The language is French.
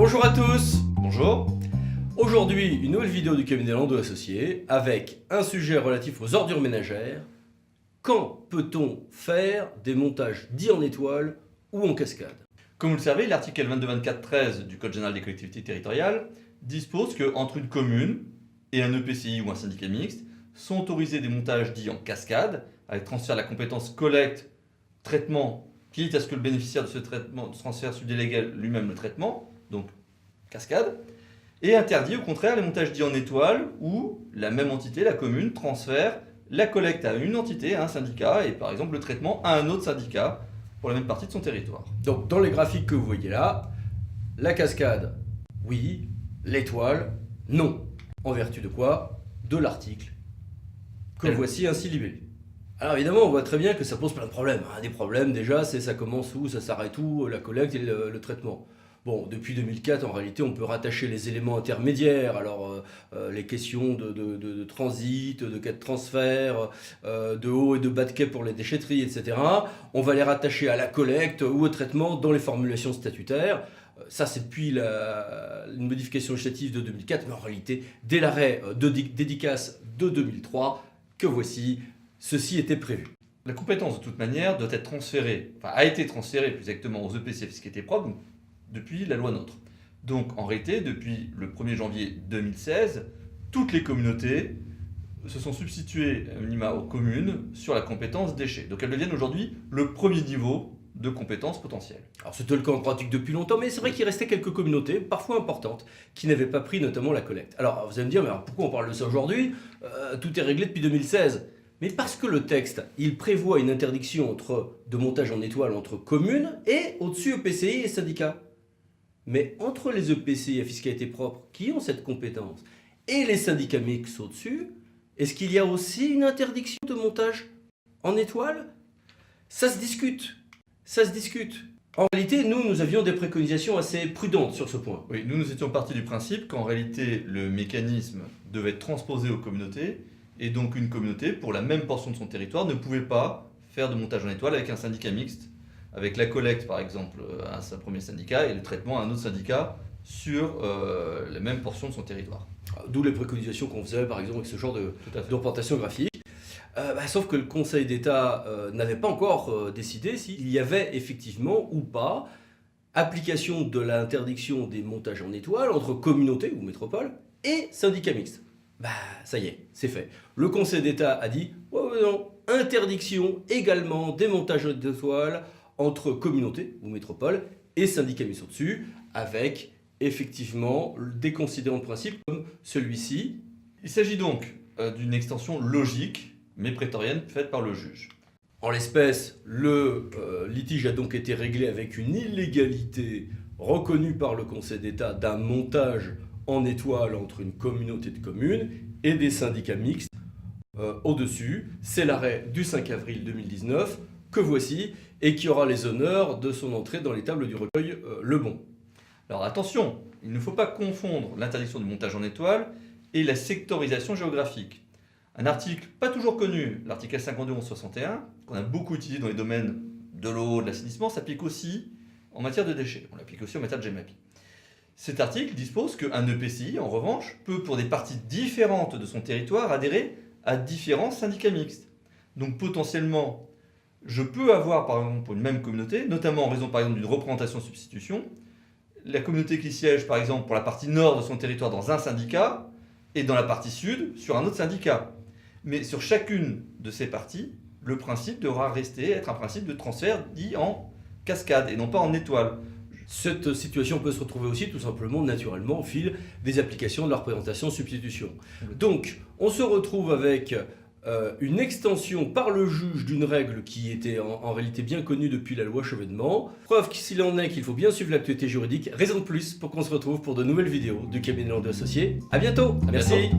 Bonjour à tous. Bonjour. Aujourd'hui, une nouvelle vidéo du cabinet Landau Associés avec un sujet relatif aux ordures ménagères. Quand peut-on faire des montages dits en étoile ou en cascade? Comme vous le savez, l'article 22-24-13 du Code général des collectivités territoriales dispose qu'entre une commune et un EPCI ou un syndicat mixte sont autorisés des montages dits en cascade, avec transfert de la compétence collecte, traitement, quitte à ce que le bénéficiaire de ce traitement, de ce transfert subdélégue lui-même le traitement, donc cascade, et interdit au contraire les montages dits en étoile où la même entité, la commune, transfère la collecte à une entité, à un syndicat, et par exemple le traitement à un autre syndicat pour la même partie de son territoire. Donc dans les graphiques que vous voyez là, la cascade, oui, l'étoile, non. En vertu de quoi? De l'article que voici ainsi libellé. Alors évidemment, on voit très bien que ça pose plein de problèmes. Un des problèmes déjà, c'est ça commence où, ça s'arrête où, la collecte et le traitement. Bon, depuis 2004, en réalité, on peut rattacher les éléments intermédiaires, alors les questions de transit, de cas de transfert, de haut et de bas de quai pour les déchetteries, etc. On va les rattacher à la collecte ou au traitement dans les formulations statutaires. Ça, c'est depuis une modification législative de 2004, mais en réalité, dès l'arrêt de dédicace de 2003, que voici, ceci était prévu. La compétence, de toute manière, doit être transférée, enfin a été transférée plus exactement aux EPCI à fiscalité propre depuis la loi NOTRe. Donc en réalité, depuis le 1er janvier 2016, toutes les communautés se sont substituées à minima aux communes sur la compétence déchets. Donc elles deviennent aujourd'hui le premier niveau de compétences potentielles. Alors c'était le cas en pratique depuis longtemps, mais c'est vrai qu'il restait quelques communautés, parfois importantes, qui n'avaient pas pris notamment la collecte. Alors vous allez me dire, mais alors, pourquoi on parle de ça aujourd'hui? Tout est réglé depuis 2016. Mais parce que le texte, il prévoit une interdiction de montage en étoile entre communes et au-dessus EPCI et syndicats. Mais entre les EPCI à fiscalité propre qui ont cette compétence et les syndicats mixtes au-dessus, est-ce qu'il y a aussi une interdiction de montage en étoile? Ça se discute. Ça se discute. En réalité, nous avions des préconisations assez prudentes sur ce point. Oui, nous étions partis du principe qu'en réalité, le mécanisme devait être transposé aux communautés, et donc une communauté, pour la même portion de son territoire, ne pouvait pas faire de montage en étoile avec un syndicat mixte, avec la collecte par exemple à un premier syndicat et le traitement à un autre syndicat sur la même portion de son territoire. D'où les préconisations qu'on faisait par exemple avec ce genre d'orientation graphique. Sauf que le Conseil d'État n'avait pas encore décidé s'il y avait effectivement ou pas application de l'interdiction des montages en étoile entre communautés ou métropoles et syndicats mixtes. Ça y est, c'est fait. Le Conseil d'État a dit ouais, non, interdiction également des montages en étoile entre communautés ou métropoles et syndicats mixtes au-dessus, avec effectivement des considérants de principe comme celui-ci. Il s'agit donc d'une extension logique mais prétorienne faite par le juge. En l'espèce, le litige a donc été réglé avec une illégalité reconnue par le Conseil d'État d'un montage en étoile entre une communauté de communes et des syndicats mixtes au-dessus. C'est l'arrêt du 5 avril 2019 que voici et qui aura les honneurs de son entrée dans les tables du recueil Le Bon. Alors attention, il ne faut pas confondre l'interdiction du montage en étoile et la sectorisation géographique. Un article pas toujours connu, l'article 52-11-61, qu'on a beaucoup utilisé dans les domaines de l'eau, de l'assainissement, s'applique aussi en matière de déchets. On l'applique aussi en matière de GEMAPI. Cet article dispose qu'un EPCI, en revanche, peut, pour des parties différentes de son territoire, adhérer à différents syndicats mixtes. Donc potentiellement, je peux avoir, par exemple, pour une même communauté, notamment en raison, par exemple, d'une représentation-substitution, la communauté qui siège, par exemple, pour la partie nord de son territoire dans un syndicat, et dans la partie sud, sur un autre syndicat. Mais sur chacune de ces parties, le principe devra être un principe de transfert dit en cascade, et non pas en étoile. Cette situation peut se retrouver aussi tout simplement naturellement au fil des applications de la représentation-substitution. Donc, on se retrouve avec une extension par le juge d'une règle qui était en réalité bien connue depuis la loi Chevènement. Preuve s'il en est qu'il faut bien suivre l'actualité juridique, raison de plus pour qu'on se retrouve pour de nouvelles vidéos du cabinet Landau Associés. À bientôt. Merci.